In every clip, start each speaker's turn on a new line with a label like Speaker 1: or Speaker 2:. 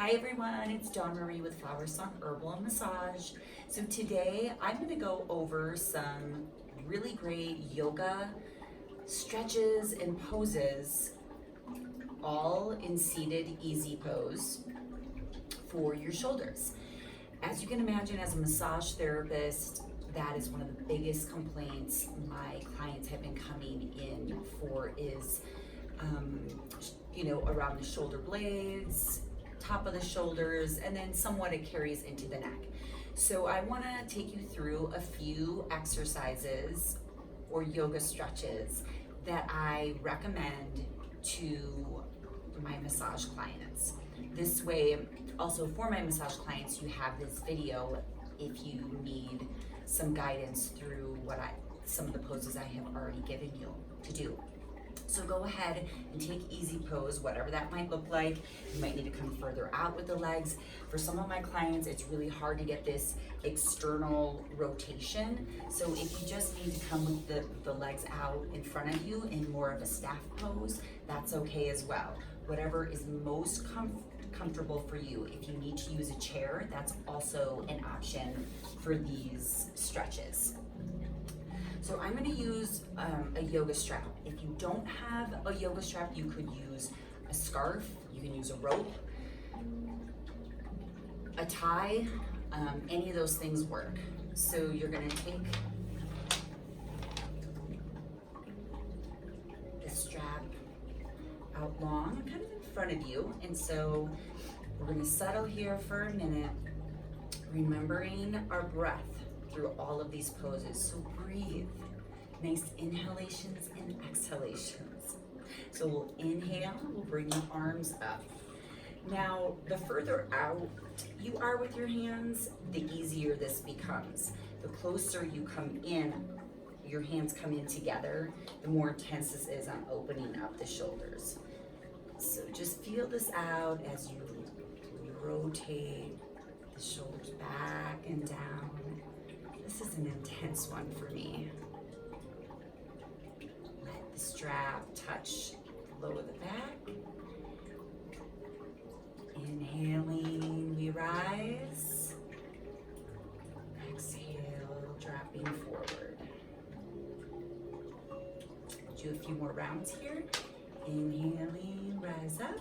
Speaker 1: Hi everyone, it's Dawn Marie with Flower Song Herbal and Massage. So today I'm going to go over some really great yoga stretches and poses, all in seated easy pose for your shoulders. As you can imagine, as a massage therapist, that is one of the biggest complaints my clients have been coming in for is, around the shoulder blades, top of the shoulders, and then somewhat it carries into the neck. So I want to take you through a few exercises or yoga stretches that I recommend to my massage clients. This way, also for my massage clients, you have this video if you need some guidance through some of the poses I have already given you to do. So go ahead and take easy pose, whatever that might look like. You might need to come further out with the legs. For some of my clients, it's really hard to get this external rotation. So if you just need to come with the legs out in front of you in more of a staff pose, that's okay as well. Whatever is most comfortable for you. If you need to use a chair, that's also an option for these stretches. So I'm going to use a yoga strap. If you don't have a yoga strap, you could use a scarf, you can use a rope, a tie, any of those things work. So you're going to take the strap out long, kind of in front of you. And so we're going to settle here for a minute, remembering our breath through all of these poses. So breathe, nice inhalations and exhalations. So we'll inhale, we'll bring the arms up. Now, the further out you are with your hands, the easier this becomes. The closer you come in, your hands come in together, the more intense this is on opening up the shoulders. So just feel this out as you rotate the shoulders back and down. This is an intense one for me. Let the strap touch the low of the back. Inhaling, we rise. Exhale, dropping forward. Do a few more rounds here. Inhaling, rise up.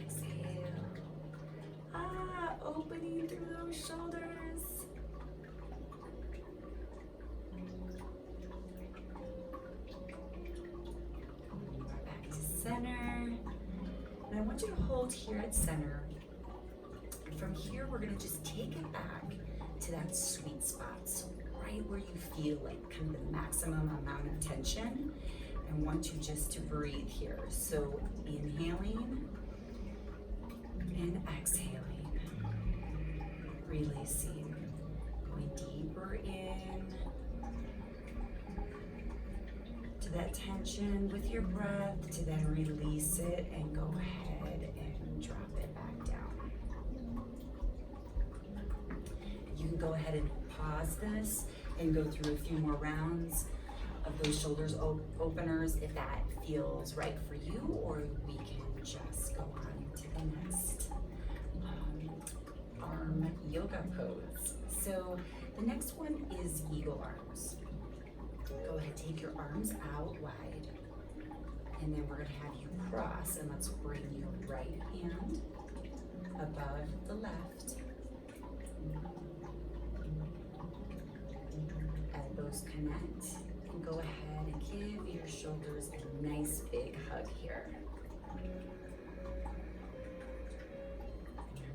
Speaker 1: Exhale. Opening through those shoulders. Back to center. And I want you to hold here at center. And from here, we're gonna just take it back to that sweet spot. So right where you feel like kind of the maximum amount of tension. I want you just to breathe here. So inhaling and exhaling. Releasing, going deeper in to that tension with your breath to then release it and go ahead and drop it back down. You can go ahead and pause this and go through a few more rounds of those shoulders openers if that feels right for you, or we can just go on to the next arm yoga pose. So the next one is eagle arms. Go ahead, take your arms out wide, and then we're going to have you cross, and let's bring your right hand above the left. Elbows connect, and go ahead and give your shoulders a nice big hug here.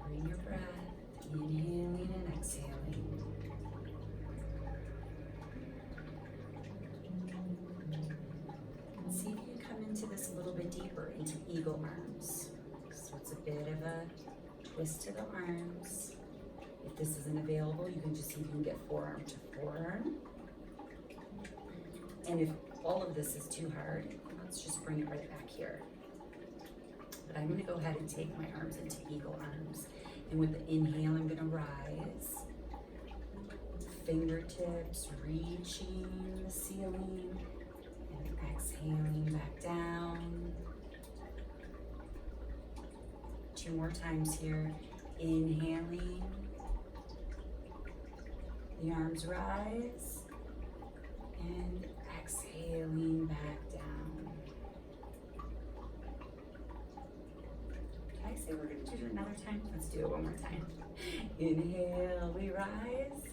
Speaker 1: Bring your breath. Inhaling and exhaling. And see if you come into this a little bit deeper, into eagle arms. So it's a bit of a twist to the arms. If this isn't available, you can just see if you can get forearm to forearm. And if all of this is too hard, let's just bring it right back here. But I'm going to go ahead and take my arms into eagle arms. And with the inhale, I'm going to rise. Fingertips reaching the ceiling. And exhaling back down. 2 more times here. Inhaling. The arms rise. And exhaling back down. Did I say we're going to do it another time? Let's do it one more time. Inhale, we rise.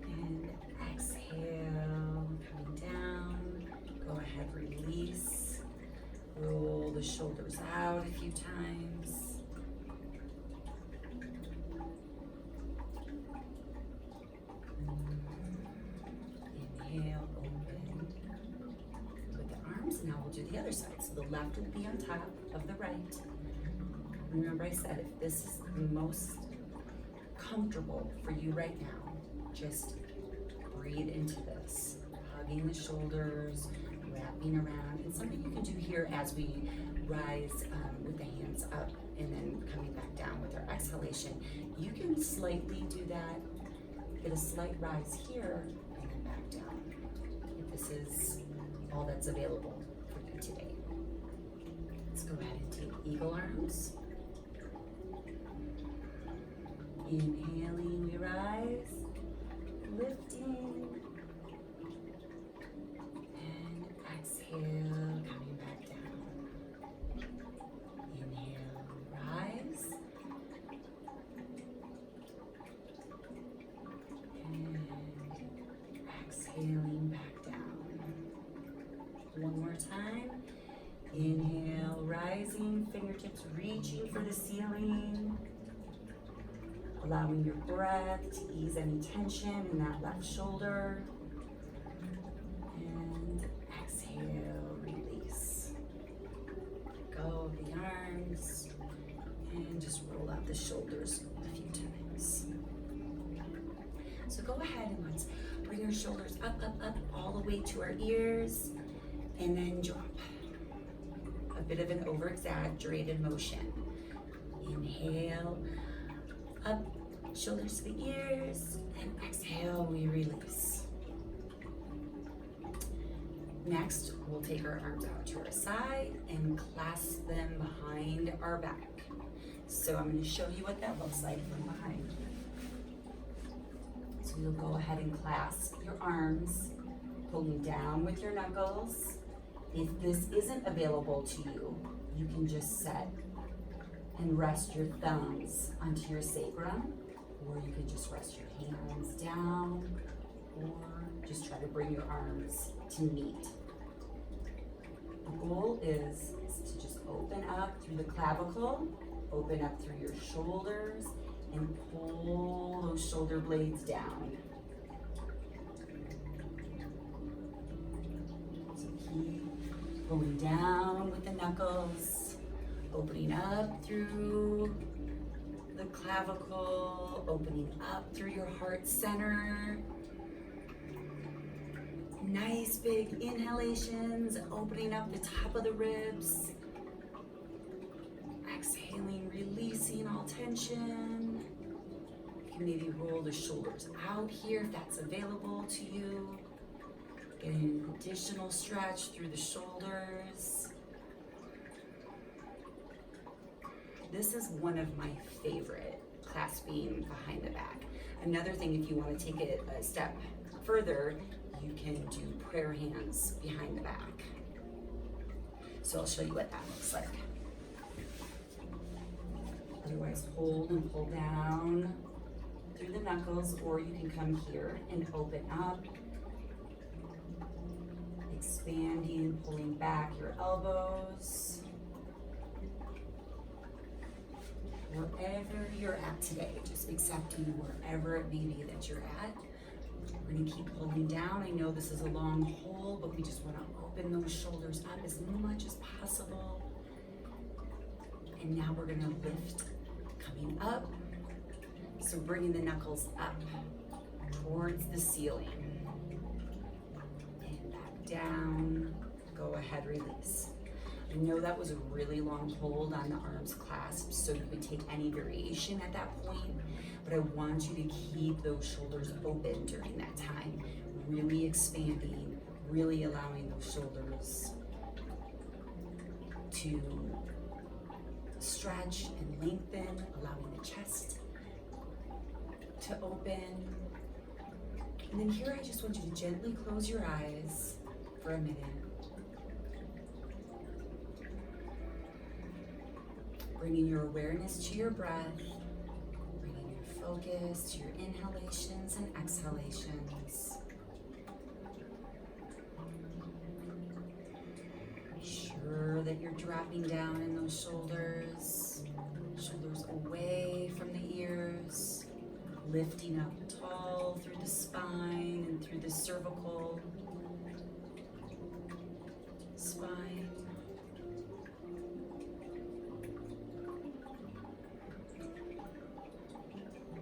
Speaker 1: And exhale, coming down. Go ahead, release. Roll the shoulders out a few times. Inhale, open with the arms. Now we'll do the other side. So the left will be on top of the right. Remember I said if this is the most comfortable for you right now, just breathe into this. Hugging the shoulders, wrapping around. And something you can do here as we rise with the hands up and then coming back down with our exhalation. You can slightly do that. Get a slight rise here and then back down. If this is all that's available for you today. Let's go ahead and take eagle arms. Inhaling, we rise, lifting, and exhale, coming back down. Inhale, rise, and exhaling back down. One more time. Inhale, rising, fingertips reaching for the ceiling. Allowing your breath to ease any tension in that left shoulder. And exhale, release. Let go of the arms and just roll out the shoulders a few times. So go ahead and let's bring our shoulders up, up, up, all the way to our ears, and then drop. A bit of an over-exaggerated motion. Inhale, up, shoulders to the ears, and exhale, we release. Next, we'll take our arms out to our side and clasp them behind our back. So I'm going to show you what that looks like from behind. So you'll go ahead and clasp your arms, pulling down with your knuckles. If this isn't available to you, you can just set and rest your thumbs onto your sacrum, or you can just rest your hands down, or just try to bring your arms to meet. The goal is to just open up through the clavicle, open up through your shoulders, and pull those shoulder blades down. So keep pulling down with the knuckles, opening up through the clavicle, opening up through your heart center. Nice big inhalations, opening up the top of the ribs. Exhaling, releasing all tension. You can maybe roll the shoulders out here if that's available to you. Getting an additional stretch through the shoulders. This is one of my favorite, clasping behind the back. Another thing, if you want to take it a step further, you can do prayer hands behind the back. So I'll show you what that looks like. Otherwise, hold and pull down through the knuckles, or you can come here and open up, expanding, pulling back your elbows. Wherever you're at today, just accepting wherever it may be that you're at. We're gonna keep pulling down. I know this is a long hold, but we just wanna open those shoulders up as much as possible. And now we're gonna lift, coming up. So bringing the knuckles up towards the ceiling. And back down, go ahead, release. I know that was a really long hold on the arms clasped, so you could take any variation at that point, but I want you to keep those shoulders open during that time, really expanding, really allowing those shoulders to stretch and lengthen, allowing the chest to open. And then here I just want you to gently close your eyes for a minute. Bringing your awareness to your breath, bringing your focus to your inhalations and exhalations. Be sure that you're dropping down in those shoulders, shoulders away from the ears, lifting up tall through the spine and through the cervical spine.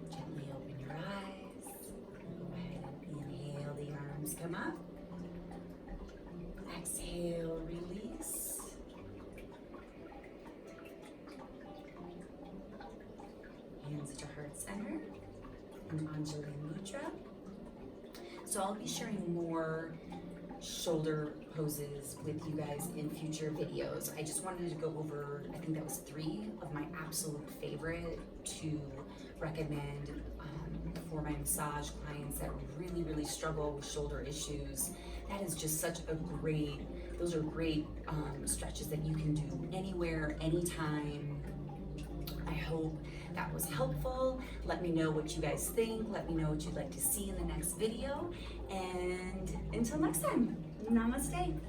Speaker 1: Gently open your eyes. Go ahead and inhale, the arms come up. Exhale, release. Hands to heart center and Anjali Mudra. So I'll be sharing more shoulder poses with you guys in future videos. I just wanted to go over, I think that was 3 of my absolute favorite to recommend for my massage clients that really struggle with shoulder issues. That is just such a great, those are great stretches that you can do anywhere, anytime. I hope that was helpful. Let me know what you guys think. Let me know what you'd like to see in the next video. And until next time, namaste.